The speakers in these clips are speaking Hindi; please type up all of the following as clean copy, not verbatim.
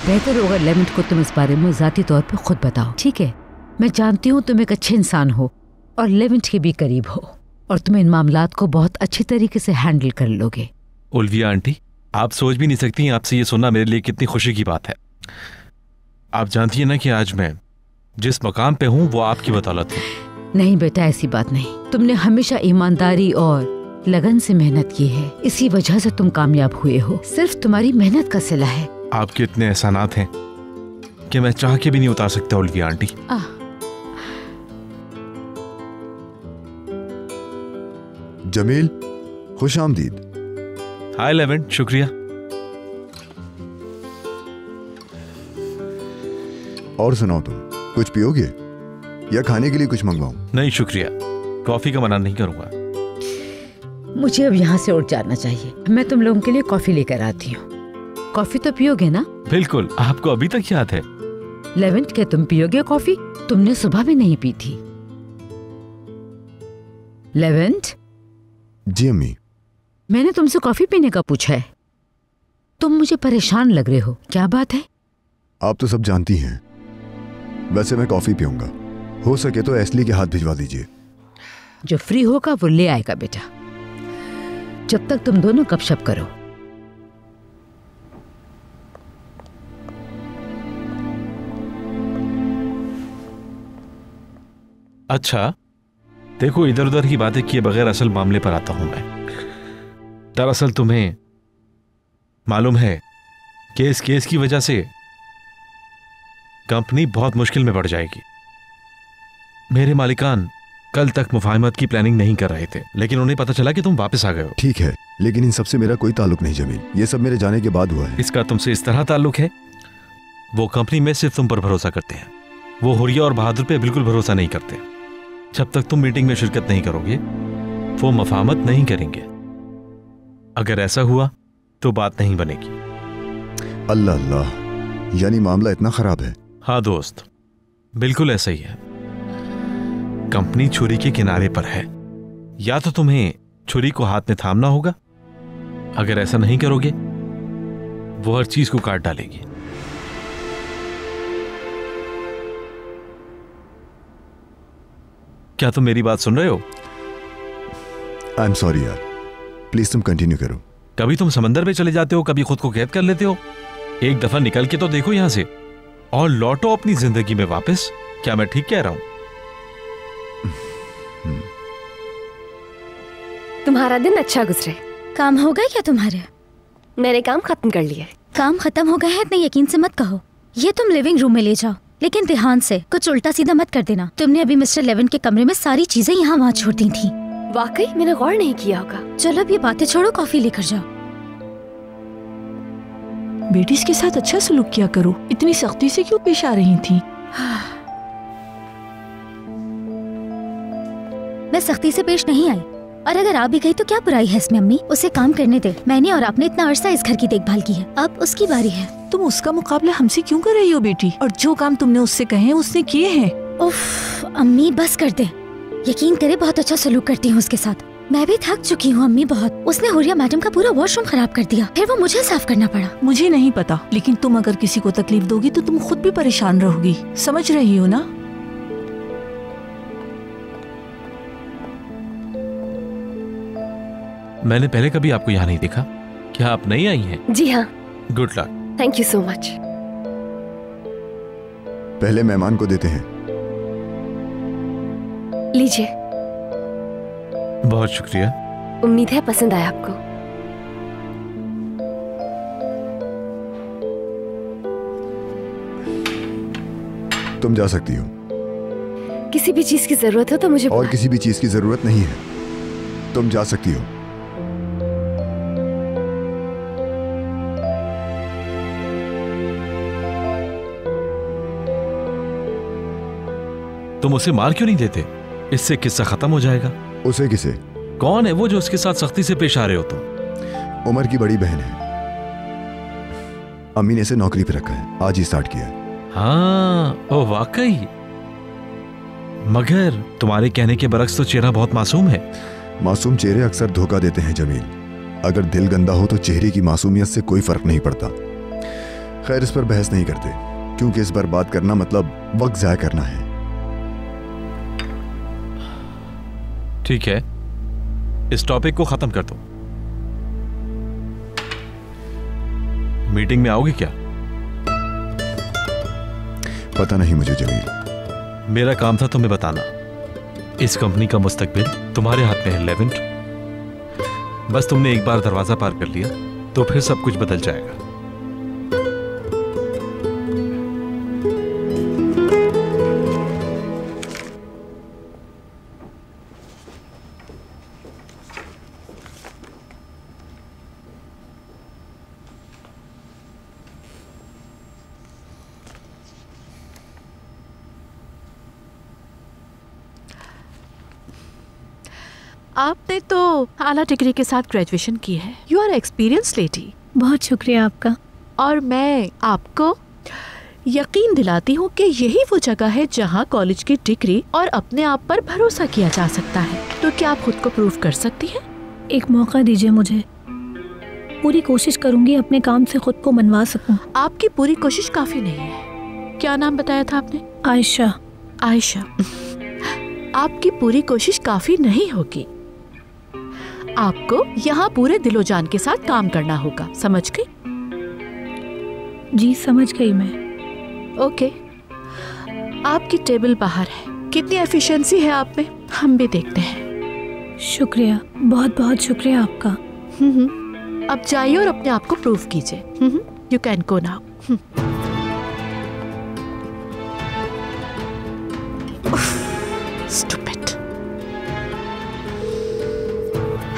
बेहतर होगा लेवेंट को तुम इस बारे में ज़ाती तौर पे खुद बताओ, ठीक है? मैं जानती हूँ तुम एक अच्छे इंसान हो और लेवेंट के भी करीब हो और तुम इन मामलात को बहुत अच्छी तरीके से हैंडल कर लोगे। उल्विया आंटी, आप सोच भी नहीं सकती हैं आपसे ये सुनना मेरे लिए कितनी खुशी की बात है। आप जानती हैं ना कि आज मैं जिस मकाम पे हूँ वो आपकी बदौलत है। नहीं बेटा, ऐसी बात नहीं। तुमने हमेशा ईमानदारी और लगन से मेहनत की है, इसी वजह से तुम कामयाब हुए हो। सिर्फ तुम्हारी मेहनत का सिला है। आपके इतने एहसानात हैं कि मैं चाह के भी नहीं उतार सकता उल्विया आंटी। जमील, खुश आमदीद। हाय लेवेंट, शुक्रिया। और सुनाओ, तुम कुछ पियोगे या खाने के लिए कुछ मंगवाऊं? नहीं शुक्रिया, कॉफी का मना नहीं करूंगा। मुझे अब यहाँ से उठ जाना चाहिए। मैं तुम लोगों के लिए कॉफी लेकर आती हूँ। कॉफी तो पियोगे ना? बिल्कुल, आपको अभी तक याद है। लेवेंट, क्या तुम पियोगे कॉफी? तुमने सुबह भी नहीं पी थी। लेवेंट। जी अम्मी। मैंने तुमसे कॉफी पीने का पूछा है। तुम मुझे परेशान लग रहे हो, क्या बात है? आप तो सब जानती हैं। वैसे मैं कॉफी पीऊंगा, हो सके तो एस्ली के हाथ भिजवा दीजिए। जो फ्री होगा वो ले आएगा बेटा। जब तक तुम दोनों गपशप करो। अच्छा देखो, इधर उधर की बातें किए बगैर असल मामले पर आता हूं मैं। दरअसल तुम्हें मालूम है कि इस केस की वजह से कंपनी बहुत मुश्किल में पड़ जाएगी। मेरे मालिकान कल तक मुफाहमत की प्लानिंग नहीं कर रहे थे, लेकिन उन्हें पता चला कि तुम वापस आ गए हो। ठीक है, लेकिन इन सबसे मेरा कोई ताल्लुक नहीं जमील। ये सब मेरे जाने के बाद हुआ है। इसका तुमसे इस तरह ताल्लुक है? वो कंपनी में सिर्फ तुम पर भरोसा करते हैं। वो हुरिया और बहादुर पे बिल्कुल भरोसा नहीं करते। जब तक तुम मीटिंग में शिरकत नहीं करोगे वो मुफाहमत नहीं करेंगे। अगर ऐसा हुआ तो बात नहीं बनेगी। अल्लाह अल्लाह, यानी मामला इतना खराब है? हाँ दोस्त, बिल्कुल ऐसा ही है। कंपनी छुरी के किनारे पर है। या तो तुम्हें छुरी को हाथ में थामना होगा, अगर ऐसा नहीं करोगे वो हर चीज को काट डालेगी। क्या तुम मेरी बात सुन रहे हो? आई एम सॉरी यार, प्लीज तुम कंटिन्यू करो। कभी तुम समंदर में चले जाते हो, कभी खुद को कैद कर लेते हो। एक दफा निकल के तो देखो यहां से और लौटो अपनी जिंदगी में वापस। क्या मैं ठीक कह रहा हूं? तुम्हारा दिन अच्छा गुजरे। काम हो गए क्या तुम्हारे? मैंने काम खत्म कर लिया। काम खत्म हो गया है इतने यकीन से मत कहो। ये तुम लिविंग रूम में ले जाओ, लेकिन ध्यान से, कुछ उल्टा सीधा मत कर देना। तुमने अभी मिस्टर लेवेंट के कमरे में सारी चीजें यहाँ वहाँ छोड़ दी थी। वाकई मैंने गौर नहीं किया होगा। चलो अब ये बातें छोड़ो, कॉफी लेकर जाओ। बेटी इसके साथ अच्छा सलूक किया करो। इतनी सख्ती से क्यों पेश आ रही थी? मैं सख्ती से पेश नहीं आई, और अगर आ भी गई तो क्या बुराई है इसमें अम्मी? उसे काम करने दे। मैंने और आपने इतना अरसा इस घर की देखभाल की है, अब उसकी बारी है। तुम उसका मुकाबला हमसे क्यों कर रही हो बेटी? और जो काम तुमने उससे कहे उसने किए हैं। उफ अम्मी बस कर दे। यकीन करे बहुत अच्छा सलूक करती हूँ उसके साथ। मैं भी थक चुकी हूँ अम्मी बहुत। उसने हुरिया मैडम का पूरा वॉशरूम खराब कर दिया, फिर वो मुझे साफ करना पड़ा। मुझे नहीं पता, लेकिन तुम अगर किसी को तकलीफ दोगी तो तुम खुद भी परेशान रहोगी। समझ रही हो ना? मैंने पहले कभी आपको यहाँ नहीं देखा। क्या आप नई आई हैं? जी हाँ। Good luck. Thank you so much. पहले मेहमान को देते हैं। लीजिए। बहुत शुक्रिया। उम्मीद है पसंद आया आपको। तुम जा सकती हो। किसी भी चीज की जरूरत हो तो मुझे और किसी भी चीज की जरूरत नहीं है, तुम जा सकती हो। तुम उसे मार क्यों नहीं देते? इससे किस्सा खत्म हो जाएगा। उसे किसे? कौन है वो जो उसके साथ सख्ती से पेश आ रहे हो तुम? उमर की बड़ी बहन है। अम्मी ने इसे नौकरी पे रखा है, आज ही स्टार्ट किया है। हाँ, ओ वाकई। मगर तुम्हारे कहने के बरक्स तो चेहरा बहुत मासूम है। मासूम चेहरे अक्सर धोखा देते हैं जमील। अगर दिल गंदा हो तो चेहरे की मासूमियत से कोई फर्क नहीं पड़ता। खैर, इस पर बहस नहीं करते, क्योंकि इस पर बात करना मतलब वक्त ज़ाया करना है। ठीक है, इस टॉपिक को खत्म कर दो। मीटिंग में आओगे क्या? पता नहीं मुझे जमील। मेरा काम था तुम्हें बताना, इस कंपनी का मुस्तकबिल तुम्हारे हाथ में है लेवेंट। बस तुमने एक बार दरवाजा पार कर लिया तो फिर सब कुछ बदल जाएगा। आपने तो आला डिग्री के साथ ग्रेजुएशन की है। You are experience lady. बहुत शुक्रिया आपका। और मैं आपको यकीन दिलाती हूँ कि यही वो जगह है जहाँ कॉलेज की डिग्री और अपने आप पर भरोसा किया जा सकता है। तो क्या आप खुद को प्रूव कर सकती हैं? एक मौका दीजिए मुझे, पूरी कोशिश करूंगी अपने काम से खुद को मनवा सकूं। आपकी पूरी कोशिश काफी नहीं है। क्या नाम बताया था आपने? आयशा। आयशा, आपकी पूरी कोशिश काफी नहीं होगी। आपको यहाँ पूरे दिलो जान के साथ काम करना होगा, समझ गई? जी समझ गई मैं। ओके, आपकी टेबल बाहर है। कितनी एफिशिएंसी है आप में, हम भी देखते हैं। शुक्रिया, बहुत बहुत शुक्रिया आपका। अब जाइए और अपने आप को प्रूव कीजिए। You can go now. Stupid.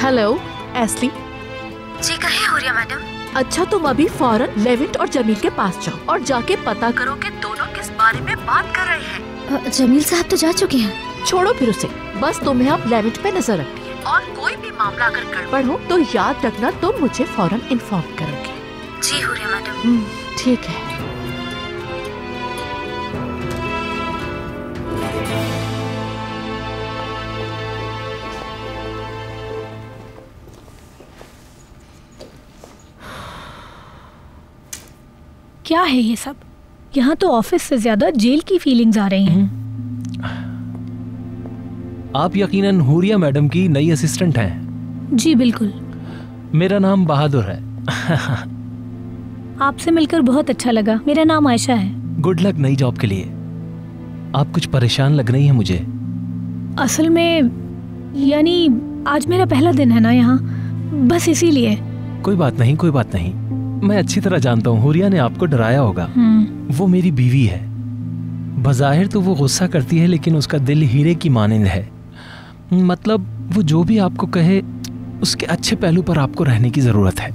Hello एस्ली। जी कहिए हुरिया मैडम। अच्छा, तुम अभी फौरन लेविट और जमील के पास जाओ और जाके पता करो कि दोनों किस बारे में बात कर रहे हैं। जमील साहब तो जा चुके हैं। छोड़ो फिर उसे, बस तुम्हें अब लेविट पे नजर रखनी है और कोई भी मामला अगर गड़बड़ हो तो याद रखना तुम मुझे फौरन इन्फॉर्म करोगे। जी हुरिया मैडम। ठीक है। क्या है ये सब? यहाँ तो ऑफिस से ज्यादा जेल की फीलिंग्स आ रही हैं। आप यकीनन हुरिया मैडम की नई असिस्टेंट हैं। जी बिल्कुल। मेरा नाम बहादुर है। आपसे मिलकर बहुत अच्छा लगा। मेरा नाम आयशा है। गुड लक नई जॉब के लिए। आप कुछ परेशान लग रही हैं मुझे। असल में यानी आज मेरा पहला दिन है ना यहाँ, बस इसीलिए। कोई बात नहीं, कोई बात नहीं। मैं अच्छी तरह जानता हूँ हुरिया ने आपको डराया होगा। वो मेरी बीवी है। बज़ाहिर तो वो गुस्सा करती है लेकिन उसका दिल हीरे की मानिंद है। मतलब वो जो भी आपको कहे उसके अच्छे पहलू पर आपको रहने की जरूरत है।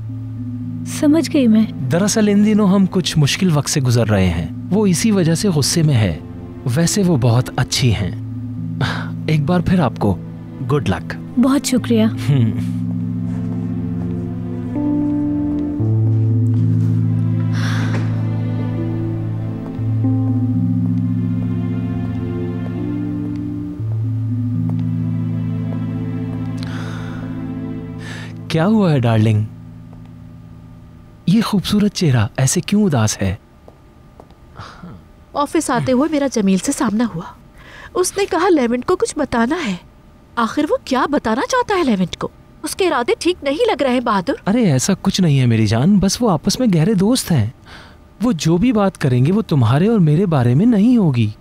समझ गई मैं। दरअसल इन दिनों हम कुछ मुश्किल वक्त से गुजर रहे हैं। वो इसी वजह से गुस्से में है। वैसे वो बहुत अच्छी हैं। एक बार फिर आपको गुड लक। बहुत शुक्रिया। क्या हुआ है डार्लिंग? ये खूबसूरत चेहरा ऐसे क्यों उदास है? ऑफिस आते हुए मेरा जमील से सामना हुआ। उसने कहा लेवेंट को कुछ बताना है। आखिर वो क्या बताना चाहता है लेवेंट को? उसके इरादे ठीक नहीं लग रहे हैं बहादुर। अरे ऐसा कुछ नहीं है मेरी जान, बस वो आपस में गहरे दोस्त हैं। वो जो भी बात करेंगे वो तुम्हारे और मेरे बारे में नहीं होगी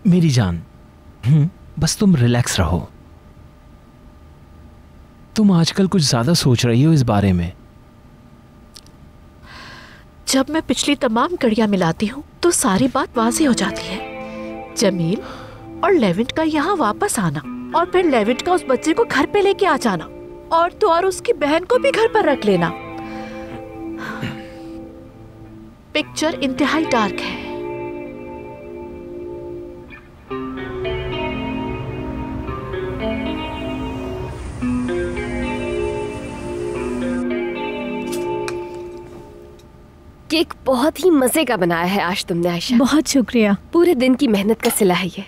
मेरी जान। बस तुम रिलैक्स रहो। तुम आजकल कुछ ज्यादा सोच रही हो इस बारे में। जब मैं पिछली तमाम कड़ियां मिलाती हूँ तो सारी बात वाज़ेह हो जाती है। जमील और लेवेंट का यहाँ वापस आना और फिर लेवेंट का उस बच्चे को घर पे लेके आ जाना और तो और उसकी बहन को भी घर पर रख लेना। पिक्चर इंतहाई डार्क है। केक बहुत ही मजे का बनाया है आज तुमने आयशा। बहुत शुक्रिया। पूरे दिन की मेहनत का सिला है ये।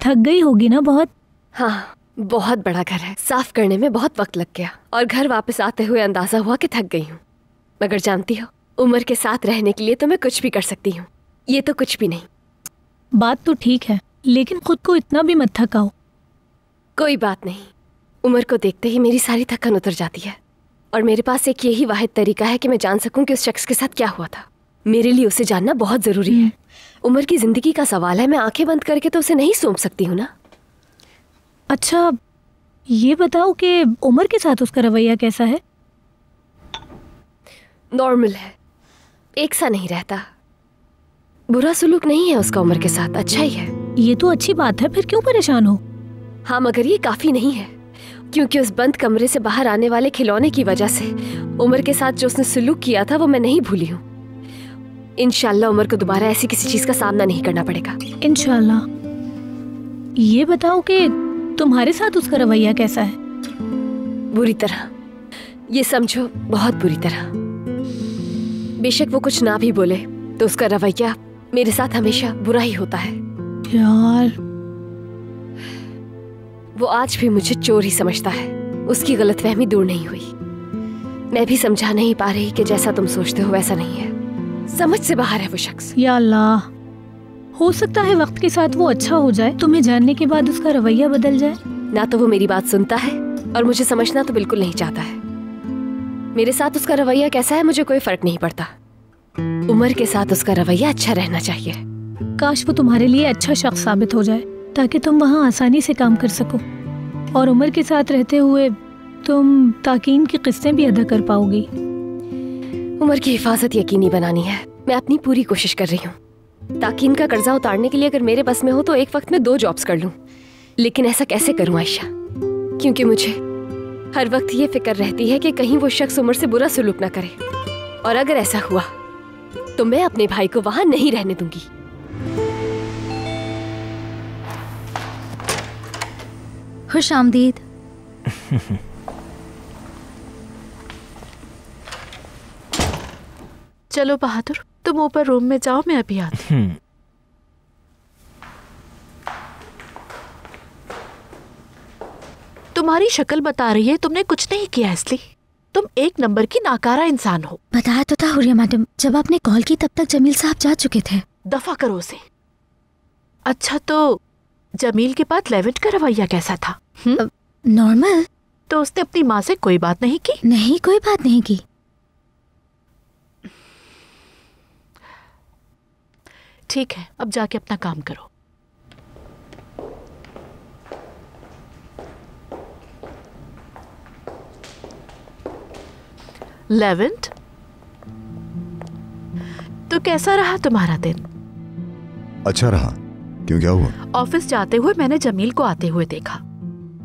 थक गई होगी ना बहुत? हाँ, बहुत बड़ा घर है, साफ करने में बहुत वक्त लग गया और घर वापस आते हुए अंदाजा हुआ कि थक गई हूँ। मगर जानती हो, उमर के साथ रहने के लिए तो मैं कुछ भी कर सकती हूँ। ये तो कुछ भी नहीं। बात तो ठीक है, लेकिन खुद को इतना भी मत थकाओ। कोई बात नहीं, उमर को देखते ही मेरी सारी थकान उतर जाती है। और मेरे पास एक यही वाहिद तरीका है कि मैं जान सकूं कि उस शख्स के साथ क्या हुआ था। मेरे लिए उसे जानना बहुत जरूरी है। उमर की जिंदगी का सवाल है, मैं आंखें बंद करके तो उसे नहीं सौंप सकती हूँ ना। अच्छा, ये बताओ कि उमर के साथ उसका रवैया कैसा है? नॉर्मल है, एक सा नहीं रहता। बुरा सुलूक नहीं है उसका उमर के साथ, अच्छा ही है। ये तो अच्छी बात है, फिर क्यों परेशान हो? हाँ, मगर ये काफी नहीं है, क्योंकि उस बंद कमरे से बाहर आने वाले खिलौने की वजह से उमर के साथ जो उसने सुलूक किया था वो मैं नहीं भूली हूँ। इंशाल्लाह उमर को दोबारा ऐसी किसी चीज का सामना नहीं करना पड़ेगा। इंशाल्लाह। ये बताओ कि तुम्हारे साथ उसका रवैया कैसा है? बुरी तरह, ये समझो बहुत बुरी तरह। बेशक वो कुछ ना भी बोले तो उसका रवैया मेरे साथ हमेशा बुरा ही होता है। यार, वो आज भी मुझे चोर ही समझता है। उसकी गलतफहमी दूर नहीं हुई। मैं भी समझा नहीं पा रही कि जैसा तुम सोचते हो वैसा नहीं है। समझ से बाहर है वो शख्स। या अल्लाह, हो सकता है वक्त के साथ वो अच्छा हो जाए, तुम्हें जानने के बाद उसका रवैया बदल जाए। ना तो वो मेरी बात सुनता है और मुझे समझना तो बिल्कुल नहीं चाहता है। मेरे साथ उसका रवैया कैसा है मुझे कोई फर्क नहीं पड़ता। उमर के साथ उसका रवैया अच्छा रहना चाहिए। काश वो तुम्हारे लिए अच्छा शख्स साबित हो जाए ताकि तुम वहाँ आसानी से काम कर सको और उमर के साथ रहते हुए तुम ताकीन की किस्तें भी अदा कर पाओगी। उमर की हिफाजत यकीनी बनानी है। मैं अपनी पूरी कोशिश कर रही हूँ। ताकीन का कर्जा उतारने के लिए अगर मेरे बस में हो तो एक वक्त में 2 जॉब्स कर लूँ। लेकिन ऐसा कैसे करूँ आयशा? क्योंकि मुझे हर वक्त ये फिक्र रहती है कि कहीं वो शख्स उमर से बुरा सलूक ना करे, और अगर ऐसा हुआ तो मैं अपने भाई को वहां नहीं रहने दूंगी। खुश आमदीद। चलो बहादुर, तुम ऊपर रूम में जाओ, मैं अभी आती हूँ। तुम्हारी शक्ल बता रही है तुमने कुछ नहीं किया, इसलिए तुम एक नंबर की नाकारा इंसान हो। बताया तो था हुरिया मैडम, जब आपने कॉल की तब तक जमील साहब जा चुके थे। दफा करो उसे। अच्छा, तो जमील के बाद लेविट का रवैया कैसा था? नॉर्मल। तो उसने अपनी माँ से कोई बात नहीं की? नहीं, कोई बात नहीं की। ठीक है, अब जाके अपना काम करो। लेवेंट, तो कैसा रहा तुम्हारा दिन? अच्छा रहा। क्यों, क्या हुआ? ऑफिस जाते हुए मैंने जमील को आते हुए देखा।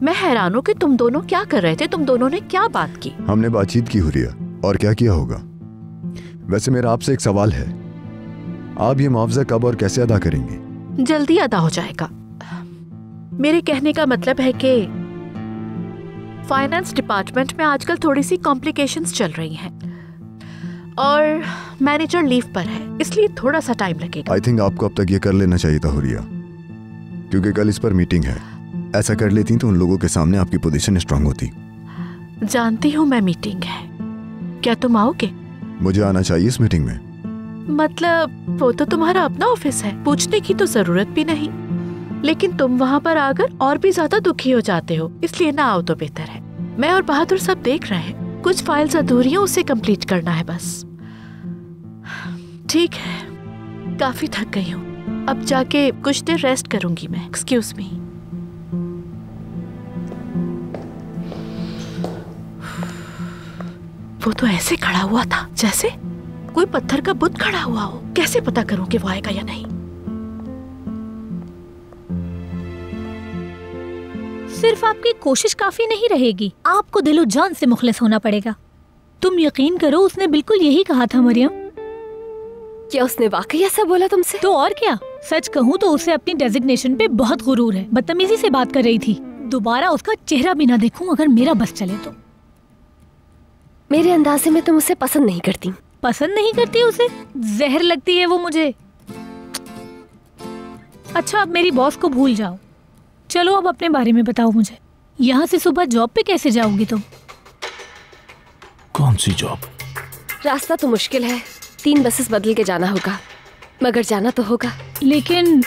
मैं हैरान हूँ कि तुम दोनों क्या कर रहे थे। तुम दोनों ने क्या बात की? हमने बातचीत की हुरिया, और क्या किया होगा। वैसे मेरा आपसे एक सवाल है, आप ये मुआवजा कब और कैसे अदा करेंगी? जल्दी अदा हो जाएगा। मेरे कहने का मतलब है कि फाइनेंस डिपार्टमेंट में आजकल थोड़ी सी कॉम्प्लिकेशंस चल रही हैं और मैनेजर लीव पर है, इसलिए थोड़ा सा टाइम लगेगा। आई थिंक आपको अब तक ये कर लेना चाहिए था हुरिया, क्योंकि कल इस पर मीटिंग है। ऐसा कर लेती तो उन लोगों के सामने आपकी पोजीशन स्ट्रांग होती। जानती हूँ मैं मीटिंग है, क्या तुम आओगे? मुझे आना चाहिए इस मीटिंग में। मतलब वो तो तुम्हारा अपना ऑफिस है, पूछने की तो जरूरत भी नहीं, लेकिन तुम वहाँ पर आकर और भी ज्यादा दुखी हो जाते हो, इसलिए ना आओ तो बेहतर है। मैं और बहादुर सब देख रहे हैं, कुछ फाइल्स अधूरी हैं, उसे कंप्लीट करना है बस। ठीक है, काफी थक गई हूँ, अब जाके कुछ देर रेस्ट करूंगी मैं। Excuse me. वो तो ऐसे खड़ा हुआ था जैसे कोई पत्थर का बुत खड़ा हुआ हो। कैसे पता करूं कि वो आएगा या नहीं? सिर्फ आपकी कोशिश काफी नहीं रहेगी, आपको दिलो जान से मुखलिस होना पड़ेगा। तुम यकीन करो, उसने बिल्कुल यही कहा था मरियम। क्या उसने वाकई ऐसा बोला तुमसे? तो और क्या, सच कहूँ तो उसे अपनी डेजिग्नेशन पे बहुत गुरूर है। बदतमीजी से बात कर रही थी। दोबारा उसका चेहरा भी ना देखूं अगर मेरा बस चले तो। मेरे अंदाजे में तुम उसे पसंद नहीं करती। पसंद नहीं करती उसे? जहर लगती है वो मुझे। अच्छा, अब मेरी बॉस को भूल जाओ। चलो अब अपने बारे में बताओ मुझे। यहाँ से सुबह जॉब पे कैसे जाओगी तुम? कौन सी जॉब? रास्ता तो मुश्किल है, 3 बसेस बदल के जाना होगा, मगर जाना तो होगा। लेकिन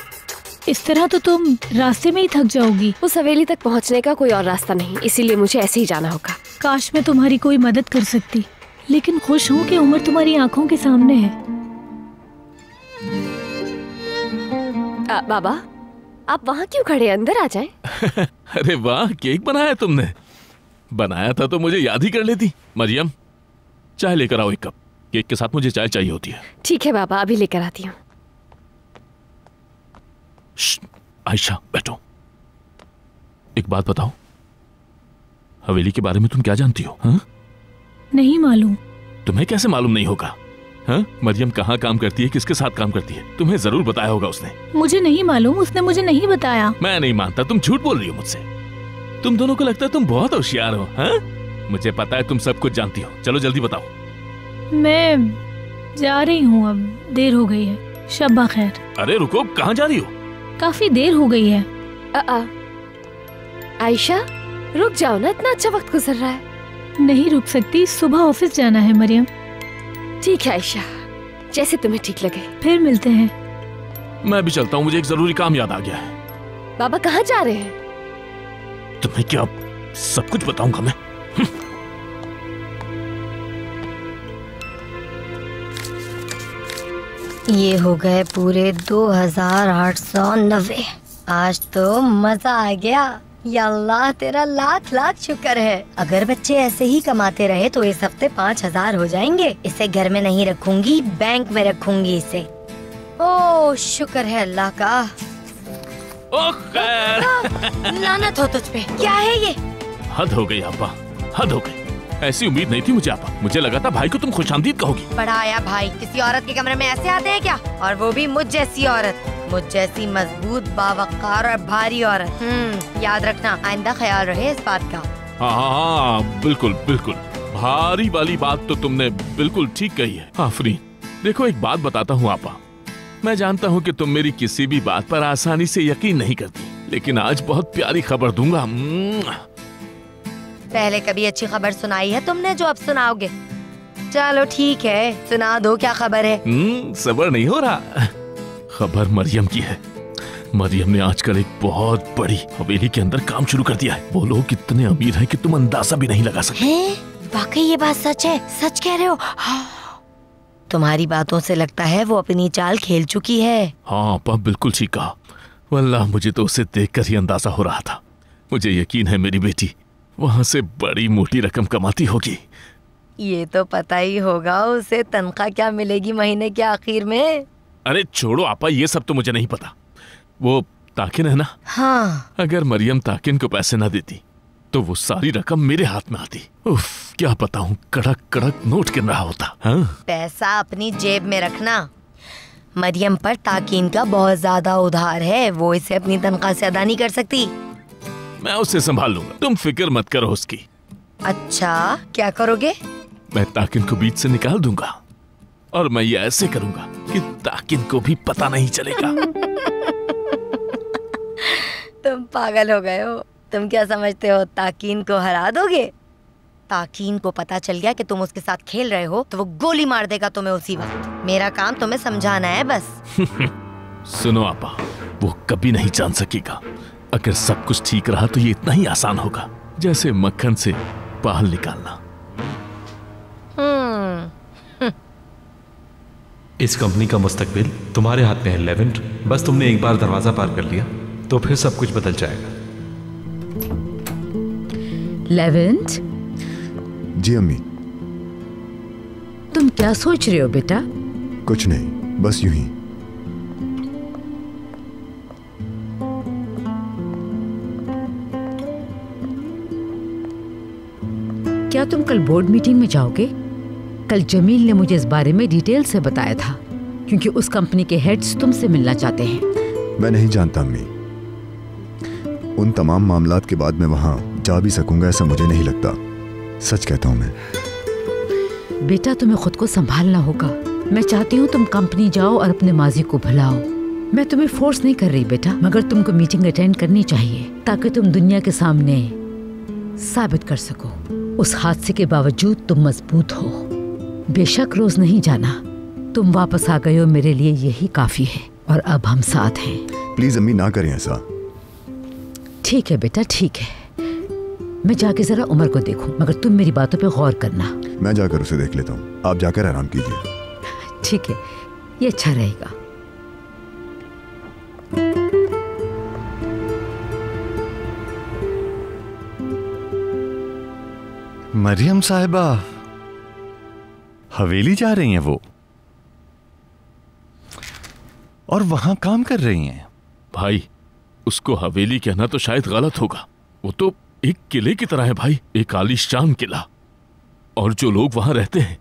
इस तरह तो तुम रास्ते में ही थक जाओगी। उस हवेली तक पहुंचने का कोई और रास्ता नहीं, इसीलिए मुझे ऐसे ही जाना होगा। काश मैं तुम्हारी कोई मदद कर सकती, लेकिन खुश हूँ कि उमर तुम्हारी आंखों के सामने है। बाबा, आप वहाँ क्यों खड़े, अंदर आ जाएं। अरे वाह, केक बनाया तुमने। बनाया था तो मुझे याद ही कर लेती। मरियम, चाय लेकर आओ 1 कप। केक के साथ मुझे चाय चाहिए होती है। ठीक है बाबा, अभी लेकर आती हूँ। आयशा, बैठो। एक बात बताओ, हवेली के बारे में तुम क्या जानती हो? हा? नहीं मालूम। तुम्हें कैसे मालूम नहीं होगा? हाँ? मरियम कहाँ काम करती है, किसके साथ काम करती है? तुम्हें जरूर बताया होगा उसने। मुझे नहीं मालूम, उसने मुझे नहीं बताया। मैं नहीं मानता, तुम झूठ बोल रही हो मुझसे। तुम दोनों को लगता है तुम बहुत होशियार हो। हाँ? मुझे पता है तुम सब कुछ जानती हो। चलो जल्दी बताओ। मैं जा रही हूँ, अब देर हो गई है। शब्बा खैर। अरे रुको, कहाँ जा रही हो? काफी देर हो गई है। आयशा, रुक जाओ ना, इतना अच्छा वक्त गुजर रहा है। नहीं रुक सकती, सुबह ऑफिस जाना है मरियम। ठीक है आयशा, जैसे तुम्हें ठीक लगे। फिर मिलते हैं। मैं भी चलता हूँ, मुझे एक जरूरी काम याद आ गया है। बाबा कहाँ जा रहे हैं? तुम्हें क्या सब कुछ बताऊंगा मैं। ये हो गए पूरे 2890। आज तो मजा आ गया। या अल्लाह, तेरा लाख लाख शुक्र है। अगर बच्चे ऐसे ही कमाते रहे तो इस हफ्ते 5000 हो जाएंगे। इसे घर में नहीं रखूंगी, बैंक में रखूंगी इसे। ओह शुक्र है अल्लाह का। ओ खैर। लानत हो तुझ पे। क्या है ये? हद हो गई आपा, हद हो गई। ऐसी उम्मीद नहीं थी मुझे आपा। मुझे लगा था भाई को तुम खुशामदीद कहोगी। बड़ा आया भाई, किसी औरत के कमरे में ऐसे आते हैं क्या? और वो भी मुझ जैसी औरत, मुझ जैसी मजबूत, बावकार और भारी औरत। याद रखना, आइंदा ख्याल रहे इस बात का। हाँ, बिल्कुल बिल्कुल। भारी वाली बात तो तुमने बिल्कुल ठीक कही है। आफरीन, देखो एक बात बताता हूँ आपा। मैं जानता हूँ कि तुम मेरी किसी भी बात पर आसानी से यकीन नहीं करती, लेकिन आज बहुत प्यारी खबर दूंगा। पहले कभी अच्छी खबर सुनाई है तुमने जो अब सुनाओगे? चलो ठीक है, सुना दो, क्या खबर है? सबर नहीं हो रहा। खबर मरियम की है। मरियम ने आजकल एक बहुत बड़ी हवेली के अंदर काम शुरू कर दिया है। वो लोग इतने अमीर हैं कि तुम अंदाजा भी नहीं लगा सकते। वाकई ये बात सच है? सच कह रहे हो? तुम्हारी बातों से लगता है वो अपनी चाल खेल चुकी है। हाँ पापा, बिल्कुल ठीक कहा। वल्लाह मुझे तो उसे देखकर ही अंदाजा हो रहा था। मुझे यकीन है मेरी बेटी वहाँ से बड़ी मोटी रकम कमाती होगी। ये तो पता ही होगा उसे तनख्वाह क्या मिलेगी महीने के आखिर में। अरे छोड़ो आपा, ये सब तो मुझे नहीं पता। वो ताकिन है ना? हाँ। अगर मरियम ताकिन को पैसे न देती तो वो सारी रकम मेरे हाथ में आती। उफ, क्या बताऊं, कड़क कड़क नोट गिन रहा होता। हाँ? पैसा अपनी जेब में रखना। मरियम पर ताकीन का बहुत ज्यादा उधार है, वो इसे अपनी तनख्वाह से अदा नहीं कर सकती। मैं उसे संभाल लूंगा, तुम फिक्र मत करो उसकी। अच्छा, क्या करोगे? मैं ताकिन को बीच से निकाल दूंगा और मैं ये ऐसे करूंगा कि ताकिन को भी पता नहीं चलेगा। तुम पागल हो गए हो। तुम क्या समझते हो ताकीन को हरा दोगे? ताकीन को पता चल गया कि तुम उसके साथ खेल रहे हो तो वो गोली मार देगा तुम्हें उसी वक्त। मेरा काम तुम्हें समझाना है बस। सुनो आपा, वो कभी नहीं जान सकेगा। अगर सब कुछ ठीक रहा तो ये इतना ही आसान होगा जैसे मक्खन से पाल निकालना। इस कंपनी का मुस्तकबिल तुम्हारे हाथ में है लेवेंट। बस तुमने एक बार दरवाजा पार कर लिया तो फिर सब कुछ बदल जाएगा। लेवेंट। जी अम्मी। तुम क्या सोच रहे हो बेटा? कुछ नहीं, बस यूं ही। क्या तुम कल बोर्ड मीटिंग में जाओगे? कल जमील ने मुझे इस बारे में डिटेल से बताया था, क्योंकि उस कंपनी के हेड्स तुमसे मिलना चाहते हैं। मैं नहीं जानता अम्मी, उन तमाम मामलात के बाद मैं वहां जा भी सकूंगा ऐसा मुझे नहीं लगता। सच कहता हूं मैं। बेटा तुम्हें खुद को संभालना होगा। मैं चाहती हूँ तुम कंपनी जाओ और अपने माजी को भुलाओ। मैं तुम्हें फोर्स नहीं कर रही बेटा, मगर तुमको मीटिंग अटेंड करनी चाहिए ताकि तुम दुनिया के सामने साबित कर सको उस हादसे के बावजूद तुम मजबूत हो। बेशक रोज नहीं जाना, तुम वापस आ गए हो, मेरे लिए यही काफी है। और अब हम साथ हैं। प्लीज अम्मी ना करें ऐसा। ठीक है बेटा, ठीक है। मैं जाके जरा उमर को देखूं, मगर तुम मेरी बातों पे गौर करना। मैं जाकर उसे देख लेता हूँ, आप जाकर आराम कीजिए। ठीक है, ये अच्छा रहेगा। मरियम साहिबा हवेली जा रही हैं वो, और वहां काम कर रही हैं। भाई, उसको हवेली कहना तो शायद गलत होगा। वो तो एक किले की तरह है भाई, एक आलीशान किला। और जो लोग वहां रहते हैं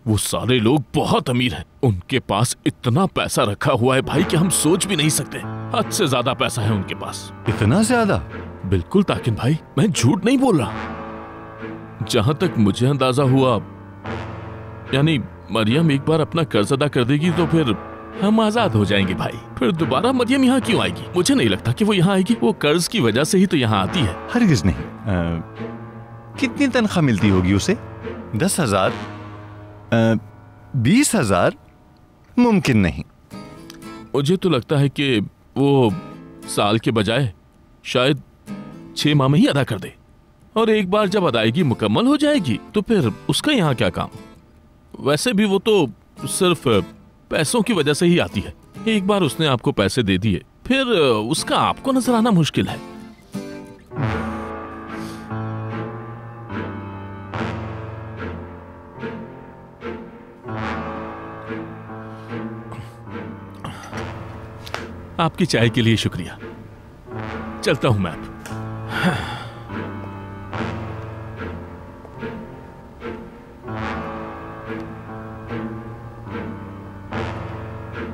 वो सारे लोग बहुत अमीर हैं। उनके पास इतना पैसा रखा हुआ है भाई कि हम सोच भी नहीं सकते। हद से ज्यादा पैसा है उनके पास। इतना ज्यादा? बिल्कुल ताकिन भाई, मैं झूठ नहीं बोल रहा। जहां तक मुझे अंदाजा हुआ, यानी मरियम एक बार अपना कर्ज अदा कर देगी तो फिर हम आजाद हो जाएंगे भाई। फिर दोबारा मरियम यहाँ क्यों आएगी? मुझे नहीं लगता कि वो यहाँ आएगी। वो कर्ज की वजह से ही तो यहाँ आती है। हरगिज नहीं। कितनी तनख्वाह मिलती होगी उसे? 10,000? 20,000? मुमकिन नहीं। मुझे तो लगता है कि वो साल के बजाय शायद 6 माह में ही अदा कर दे, और एक बार जब अदायगी मुकम्मल हो जाएगी तो फिर उसका यहाँ क्या काम। वैसे भी वो तो सिर्फ पैसों की वजह से ही आती है। एक बार उसने आपको पैसे दे दिए, फिर उसका आपको नजर आना मुश्किल है। आपकी चाय के लिए शुक्रिया। चलता हूं मैं अब।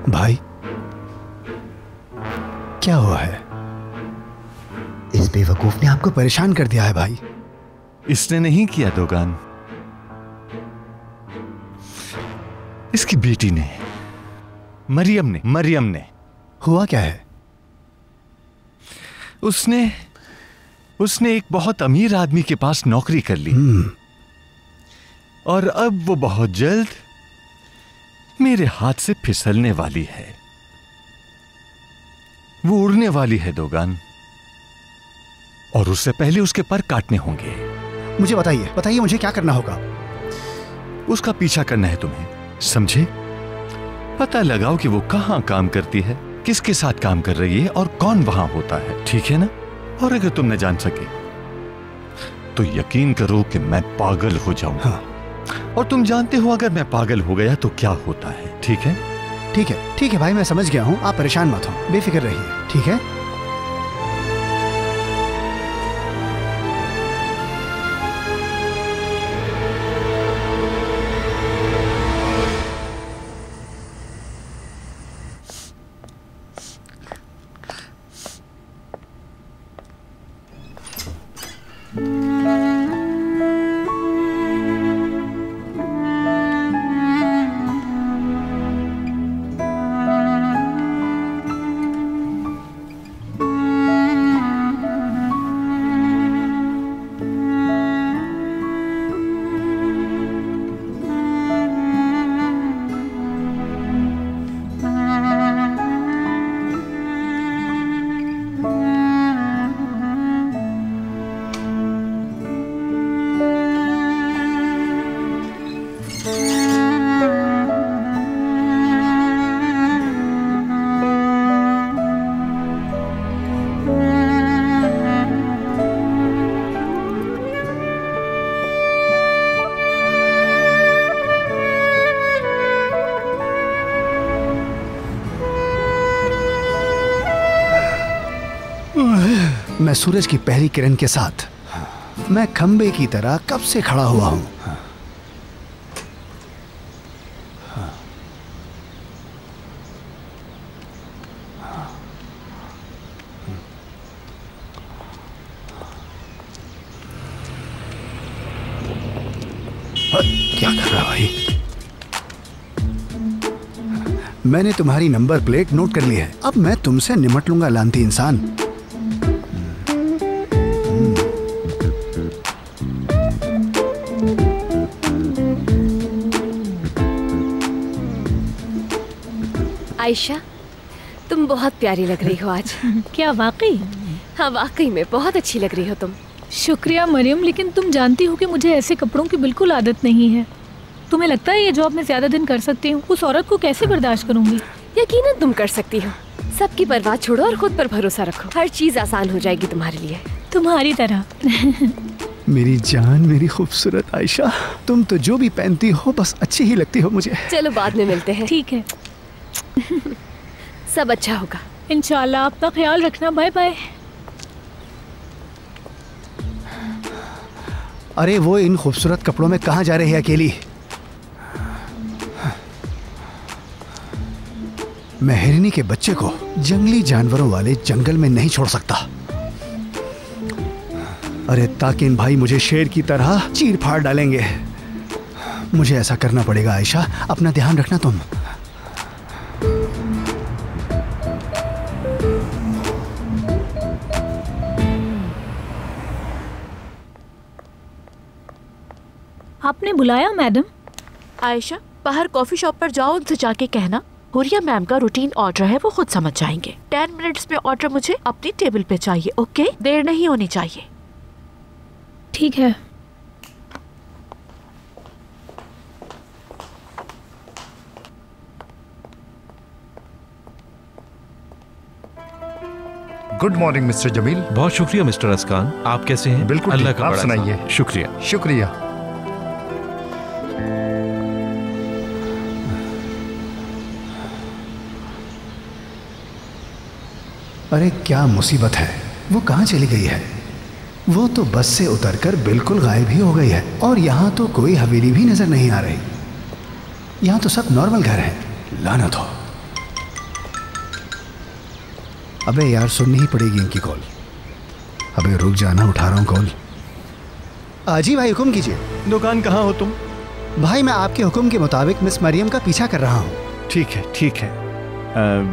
भाई, क्या हुआ है? इस बेवकूफ ने आपको परेशान कर दिया है भाई। इसने नहीं किया दोगान, इसकी बेटी ने, मरियम ने। हुआ क्या है? उसने एक बहुत अमीर आदमी के पास नौकरी कर ली, और अब वो बहुत जल्द मेरे हाथ से फिसलने वाली है। वो उड़ने वाली है दोगान, और उससे पहले उसके पर काटने होंगे। मुझे बताइए मुझे क्या करना होगा? उसका पीछा करना है तुम्हें, समझे? पता लगाओ कि वो कहां काम करती है, किसके साथ काम कर रही है, और कौन वहां होता है। ठीक है ना? और अगर तुम न जान सके तो यकीन करो कि मैं पागल हो जाऊं। हाँ। और तुम जानते हो अगर मैं पागल हो गया तो क्या होता है। ठीक है? ठीक है भाई, मैं समझ गया हूं। आप परेशान मत हो, बेफिक्र रहिए। ठीक है? मैं सूरज की पहली किरण के साथ, मैं खंबे की तरह कब से खड़ा हुआ हूं। क्या कर रहा भाई? मैंने तुम्हारी नंबर प्लेट नोट कर ली है, अब मैं तुमसे निमट लूंगा लानती इंसान। आयशा, तुम बहुत प्यारी लग रही हो आज। क्या वाकई? हाँ वाकई में बहुत अच्छी लग रही हो तुम। शुक्रिया मरियम, लेकिन तुम जानती हो कि मुझे ऐसे कपड़ों की बिल्कुल आदत नहीं है। तुम्हें लगता है ये जॉब मैं ज्यादा दिन कर सकती हूँ? उस औरत को कैसे बर्दाश्त करूंगी? यकीनन तुम कर सकती हो। सबकी परवाह छोड़ो और खुद पर भरोसा रखो, हर चीज आसान हो जाएगी तुम्हारे लिए। तुम्हारी तरह। मेरी जान, मेरी खूबसूरत आयशा, तुम तो जो भी पहनती हो बस अच्छी ही लगती हो मुझे। चलो बाद में मिलते हैं। ठीक है। सब अच्छा होगा इंशाल्लाह। अपना ख्याल रखना। Bye bye. अरे वो इन खूबसूरत कपड़ों में कहाँ जा रही है अकेली? मैं हिरनी के बच्चे को जंगली जानवरों वाले जंगल में नहीं छोड़ सकता। अरे ताकिन भाई मुझे शेर की तरह चीर फाड़ डालेंगे। मुझे ऐसा करना पड़ेगा। आयशा, अपना ध्यान रखना तुम। आपने बुलाया मैडम? आयशा, बाहर कॉफी शॉप पर जाओ, उनसे जाके कहना हुरिया मैम का रूटीन ऑर्डर है, वो खुद समझ जाएंगे। 10 मिनट्स में ऑर्डर मुझे अपनी टेबल पे चाहिए। ओके, देर नहीं होनी चाहिए। ठीक है। Good morning mister Jameel. बहुत शुक्रिया मिस्टर अस्कान, आप कैसे हैं? बिल्कुल अल्लाह ठीक, का आप बड़ा सुनाइए। एहसान। शुक्रिया शुक्रिया। अरे क्या मुसीबत है, वो कहाँ चली गई है? वो तो बस से उतरकर बिल्कुल गायब ही हो गई है। और यहाँ तो कोई हवेली भी नजर नहीं आ रही। यहाँ तो सब नॉर्मल घर है। लानत हो। अबे यार, सुननी ही पड़ेगी इनकी कॉल। अबे रुक जाना, उठा रहा हूँ कॉल। जी भाई, हुक्म कीजिए। दुकान कहाँ हो तुम? भाई मैं आपके हुक्म के मुताबिक मिस मरियम का पीछा कर रहा हूँ। ठीक है ठीक है।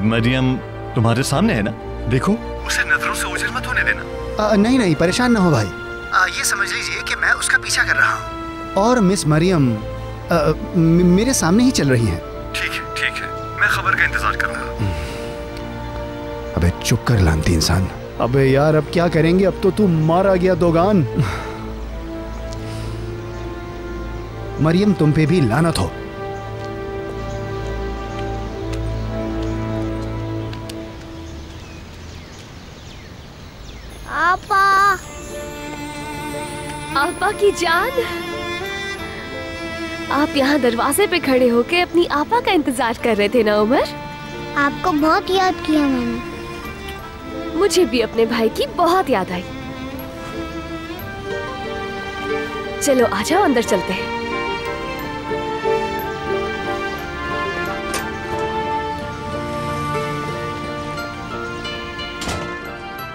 मरियम तुम्हारे सामने है ना? देखो उसे नजरों से ओझल मत होने देना। नहीं नहीं, परेशान ना हो भाई। ये समझ लीजिए कि मैं उसका पीछा कर रहा हूँ और मिस मरियम मेरे सामने ही चल रही हैं। ठीक है, मैं खबर का इंतजार कर रहा हूँ। अबे चुप कर लानती इंसान। अबे यार, अब क्या करेंगे? अब तो तू मारा गया दोगान। मरियम, तुम पे भी लानत हो। आपा की जान, आप यहाँ दरवाजे पे खड़े होके अपनी आपा का इंतजार कर रहे थे ना उमर? आपको बहुत याद किया मैंने। मुझे भी अपने भाई की बहुत याद आई। चलो आ जाओ, अंदर चलते हैं।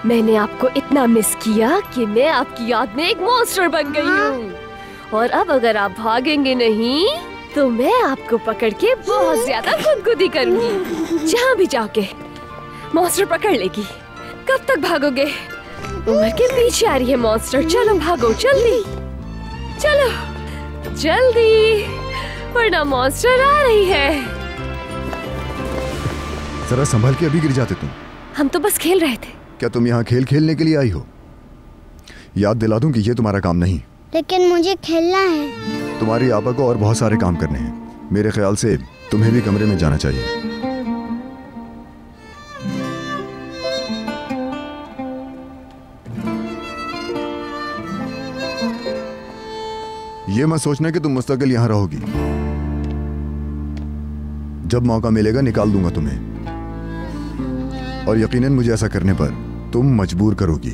मैंने आपको इतना मिस किया कि मैं आपकी याद में एक मॉन्स्टर बन गई हूँ। और अब अगर आप भागेंगे नहीं तो मैं आपको पकड़ के बहुत ज्यादा खुदकुदी करूंगी। जहाँ भी जाओगे मॉन्स्टर पकड़ लेगी। कब तक भागोगे? उमर के पीछे आ रही है मॉन्स्टर। चलो भागो, जल्दी चलो जल्दी, वरना मॉन्स्टर आ रही है। जरा संभल के, अभी गिर जाते तुम। हम तो बस खेल रहे थे। क्या तुम यहाँ खेल खेलने के लिए आई हो? याद दिला दूं कि ये तुम्हारा काम नहीं। लेकिन मुझे खेलना है। तुम्हारी आपा को और बहुत सारे काम करने हैं। मेरे ख्याल से तुम्हें भी कमरे में जाना चाहिए। ये मत सोचना कि तुम मुस्तकिल यहाँ रहोगी। जब मौका मिलेगा निकाल दूंगा तुम्हें, और यकीनन मुझे ऐसा करने पर तुम मजबूर करोगी।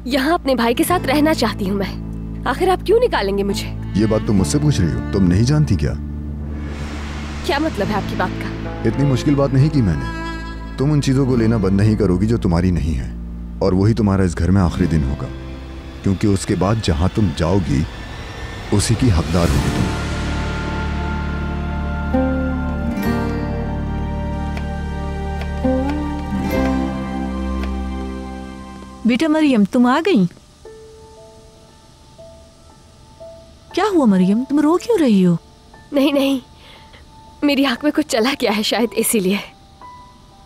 यहाँ अपने भाई के साथ रहना चाहती हूँ मैं। आखिर आप क्यों निकालेंगे मुझे? ये बात तुम मुझसे पूछ रही हो? तुम नहीं जानती क्या? क्या मतलब है आपकी बात का? इतनी मुश्किल बात नहीं की मैंने। तुम उन चीजों को लेना बंद नहीं करोगी जो तुम्हारी नहीं है, और वही तुम्हारा इस घर में आखिरी दिन होगा, क्योंकि उसके बाद जहां तुम जाओगी उसी की हकदार होगी तुम। बेटा मरियम, तुम आ गई? क्या हुआ मरियम, तुम रो क्यों रही हो? नहीं नहीं, मेरी आंख में कुछ चला गया है शायद, इसीलिए।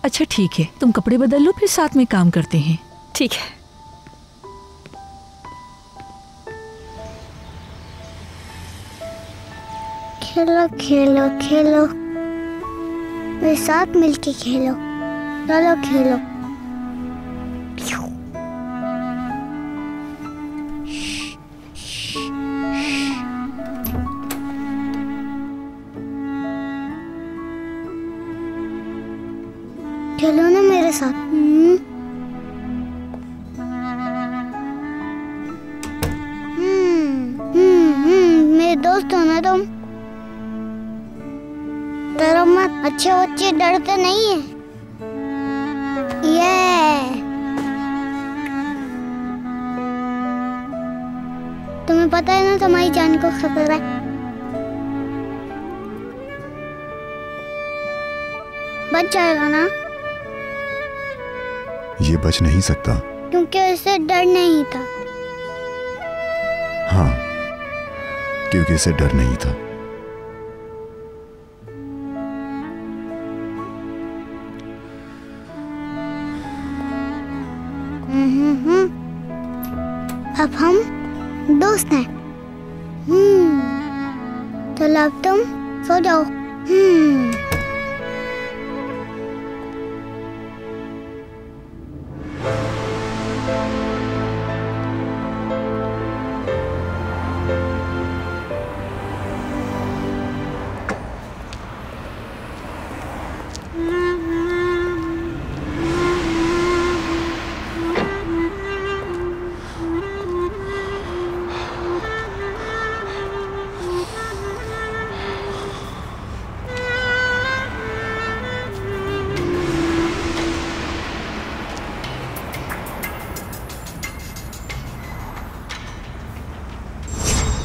अच्छा ठीक है, तुम कपड़े बदल लो, फिर साथ में काम करते हैं। ठीक है। खेलो खेलो खेलो, मेरे साथ मिलके खेलो। चलो खेलो। खेलो ना मेरे साथ। मेरे दोस्त हो ना तुम। डरो मत, अच्छे बच्चे डरते नहीं है। तुम्हें पता है ना तुम्हारी जान को खतरा है। बच जाएगा ना? ये बच नहीं सकता क्योंकि इसे डर नहीं था। हाँ, क्योंकि इसे डर नहीं था। अब हम दोस्त हैं। तो अब तुम सो जाओ।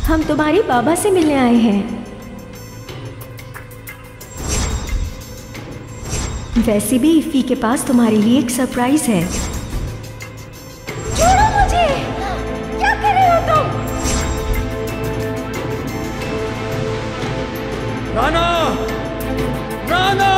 हम तुम्हारे बाबा से मिलने आए हैं। वैसे भी इफ़ी के पास तुम्हारे लिए एक सरप्राइज है। छोड़ो मुझे! क्या कर रहे हो तुम? राना! राना!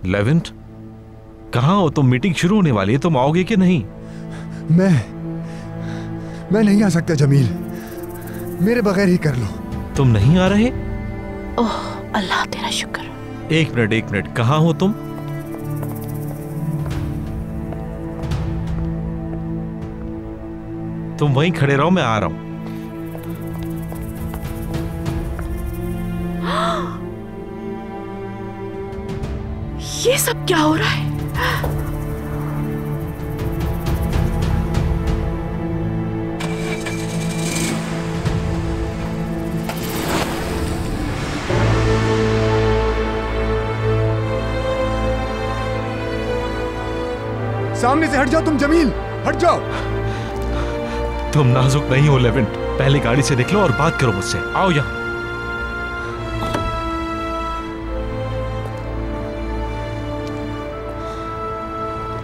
लेवेंट, कहाँ हो तुम? मीटिंग शुरू होने वाली है, तुम आओगे कि नहीं? मैं नहीं आ सकता जमील, मेरे बगैर ही कर लो। तुम नहीं आ रहे? ओह अल्लाह तेरा शुक्र। एक मिनट, कहाँ हो तुम? तुम वहीं खड़े रहो, मैं आ रहा हूं। ये सब क्या हो रहा है? सामने से हट जाओ तुम जमील, हट जाओ। तुम नाजुक नहीं हो लेवेंट, पहले गाड़ी से निकलो और बात करो मुझसे। आओ यहां।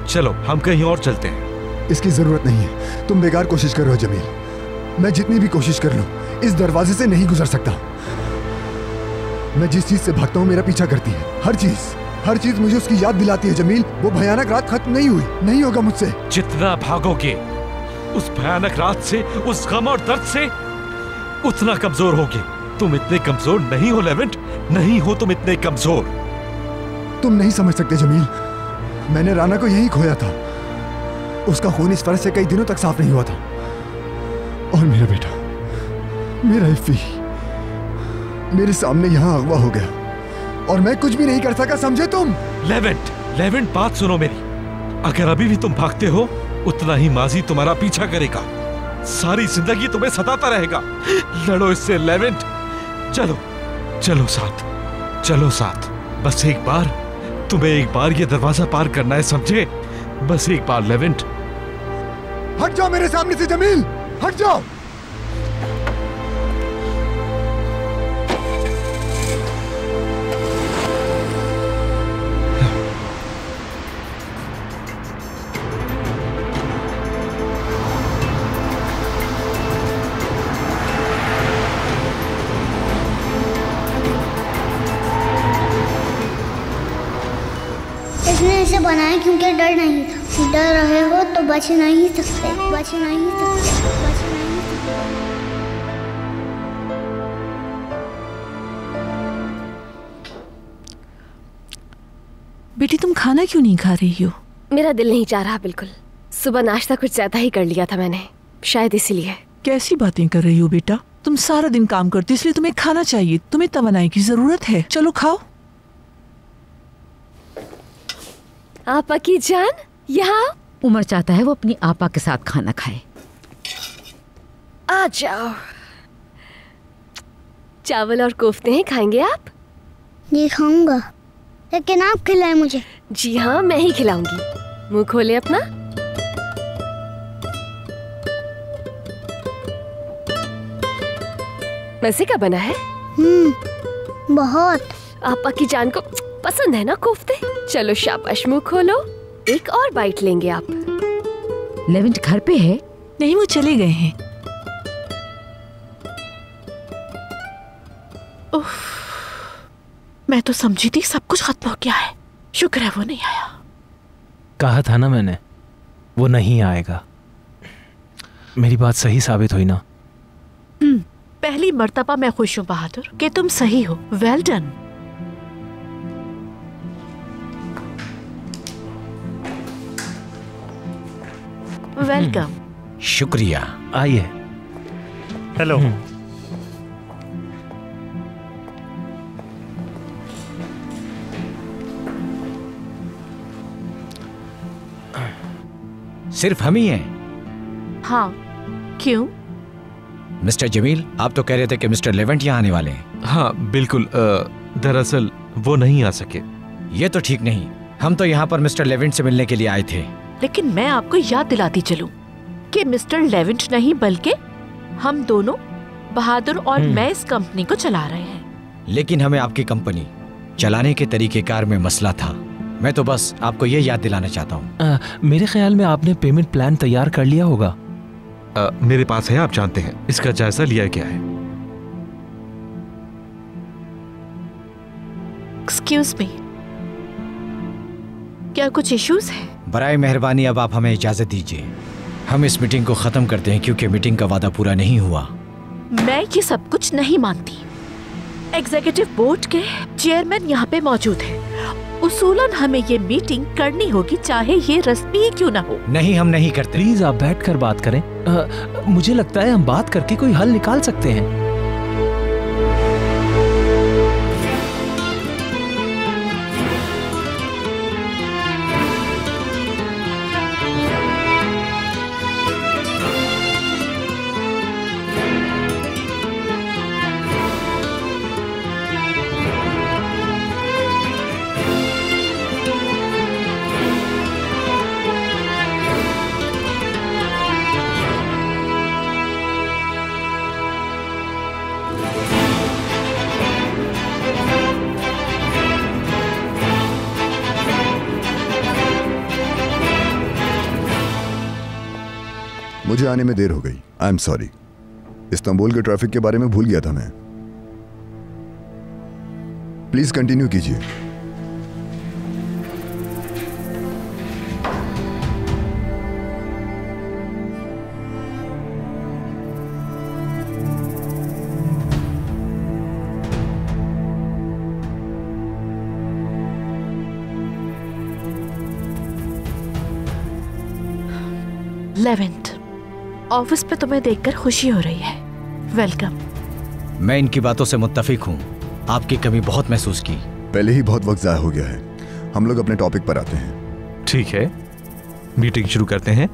चलो हम कहीं और चलते हैं। इसकी जरूरत नहीं है, तुम बेकार कोशिश कर रहे हो जमील। मैं जितनी भी कोशिश कर लूं इस दरवाजे से नहीं गुजर सकता। मैं जिस चीज से भागता हूं मेरा पीछा करती है। हर चीज मुझे उसकी याद दिलाती है जमील। वो भयानक रात खत्म नहीं हुई, नहीं होगा मुझसे। जितना भागोगे उस भयानक रात से, उस गम और दर्द से, उतना कमजोर होगे। तुम इतने कमजोर नहीं हो लेवेंट, नहीं हो तुम इतने कमजोर। तुम नहीं समझ सकते जमील, मैंने राना को यहीं खोया था। उसका खून इस फर्श से कई दिनों तक साफ नहीं हुआ था। और मेरा बेटा, मेरा इफ़ी मेरे सामने यहां अगवा हो गया और मैं कुछ भी नहीं कर सका, समझे तुम? लेवेंट बात सुनो मेरी। अगर अभी भी तुम भागते हो, उतना ही माजी तुम्हारा पीछा करेगा। सारी जिंदगी तुम्हें सताता रहेगा। लड़ो इससे लेवेंट। चलो चलो साथ, चलो साथ। बस एक बार, तुम्हें एक बार ये दरवाजा पार करना है, समझे? बस एक बार लेवेंट। हट जाओ मेरे सामने से जमील, हट जाओ। इसने इसे बनाया क्योंकि डर नहीं था। डर रहे हो तो बच नहीं सकते, बच नहीं सकते, बच नहीं सकते। बेटी तुम खाना क्यों नहीं खा रही हो? मेरा दिल नहीं चाह रहा बिल्कुल। सुबह नाश्ता कुछ ज्यादा ही कर लिया था मैंने, शायद इसीलिए। कैसी बातें कर रही हो बेटा? तुम सारा दिन काम करती हो, इसलिए तुम्हें खाना चाहिए। तुम्हें तवनाई की जरूरत है। चलो खाओ। आपा की जान, यहाँ उमर चाहता है वो अपनी आपा के साथ खाना खाए। आ जाओ। चावल और कोफ्ते हैं, खाएंगे आप? ये खाऊंगा, लेकिन आप खिलाएं मुझे। जी हाँ, मैं ही खिलाऊंगी। मुंह खोले अपना। मजे का बना है? बहुत। आपा की जान को पसंद है ना कोफ्ते? चलो शाबाश, मुंह खोलो। एक और बाइट लेंगे आप। लेवेंट घर पे है? नहीं, वो चले गए हैं। मैं तो समझी थी सब कुछ खत्म हो गया है। शुक्र है वो नहीं आया। कहा था ना मैंने, वो नहीं आएगा। मेरी बात सही साबित हुई ना? पहली मर्तबा मैं खुश हूँ बहादुर कि तुम सही हो। Well done. वेलकम। शुक्रिया। आइए। हेलो। सिर्फ हम ही हैं? हाँ, क्यों? मिस्टर जमील, आप तो कह रहे थे कि मिस्टर लेवेंट यहाँ आने वाले हैं। हाँ बिल्कुल, दरअसल वो नहीं आ सके। ये तो ठीक नहीं। हम तो यहाँ पर मिस्टर लेवेंट से मिलने के लिए आए थे। लेकिन मैं आपको याद दिलाती चलूं कि मिस्टर लेवेंट नहीं बल्कि हम दोनों, बहादुर और मैं, इस कंपनी को चला रहे हैं। लेकिन हमें आपकी कंपनी चलाने के तरीकेकार में मसला था। मैं तो बस आपको ये याद दिलाना चाहता हूँ। मेरे ख्याल में आपने पेमेंट प्लान तैयार कर लिया होगा। मेरे पास है, आप जानते हैं। इसका जायजा लिया गया है। एक्सक्यूज मी, क्या कुछ इश्यूज है? बराए मेहरबानी अब आप हमें इजाजत दीजिए। हम इस मीटिंग को खत्म करते हैं क्योंकि मीटिंग का वादा पूरा नहीं हुआ। मैं ये सब कुछ नहीं मानती। एग्जीक्यूटिव बोर्ड के चेयरमैन यहाँ पे मौजूद है। उसूलन हमें ये मीटिंग करनी होगी, चाहे ये रस्मी ही क्यों ना हो। नहीं, हम नहीं करते। प्लीज आप बैठकर बात करें। मुझे लगता है हम बात करके कोई हल निकाल सकते हैं। मुझे आने में देर हो गई। I am sorry. इस्तांबुल के ट्रैफिक के बारे में भूल गया था मैं। प्लीज कंटिन्यू कीजिए। लेवेंट, ऑफिस पे तुम्हें देखकर खुशी हो रही है। वेलकम। मैं इनकी बातों से मुत्तफिक हूँ। आपकी कमी बहुत महसूस की। पहले ही बहुत वक्त ज़ाया हो गया है। हम लोग अपने टॉपिक पर आते हैं। ठीक है। मीटिंग शुरू करते हैं।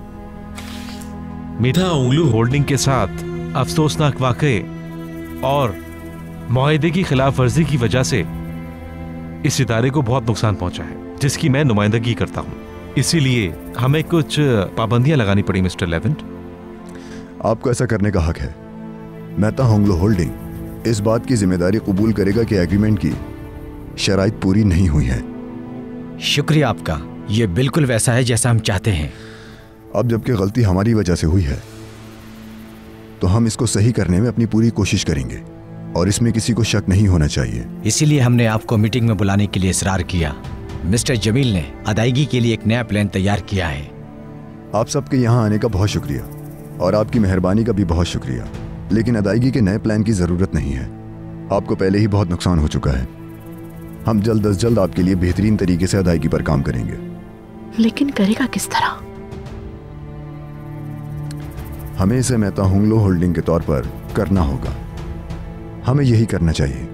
मीठा उंगलू होल्डिंग के साथ अफसोसनाक वाकये और मुआहदे की खिलाफ वर्जी की वजह से इस इदारे को बहुत नुकसान पहुंचा है, जिसकी मैं नुमाइंदगी करता हूं। इसीलिए हमें कुछ पाबंदियां लगानी पड़ी मिस्टर लेवेंट। आपको ऐसा करने का हक है। मेहता होंगलो होल्डिंग इस बात की जिम्मेदारी कबूल करेगा कि एग्रीमेंट की शराइत पूरी नहीं हुई है। शुक्रिया आपका, ये बिल्कुल वैसा है जैसा हम चाहते हैं। अब जबकि गलती हमारी वजह से हुई है तो हम इसको सही करने में अपनी पूरी कोशिश करेंगे और इसमें किसी को शक नहीं होना चाहिए। इसीलिए हमने आपको मीटिंग में बुलाने के लिए इसरार किया। मिस्टर जमील ने अदायगी के लिए एक नया प्लान तैयार किया है। आप सबके यहाँ आने का बहुत शुक्रिया और आपकी मेहरबानी का भी बहुत शुक्रिया, लेकिन अदायगी के नए प्लान की जरूरत नहीं है। आपको पहले ही बहुत नुकसान हो चुका है। हम जल्द अज जल्द आपके लिए बेहतरीन तरीके से अदायगी पर काम करेंगे। लेकिन करेगा किस तरह? हमें इसे मेहता होंगलो होल्डिंग के तौर पर करना होगा। हमें यही करना चाहिए।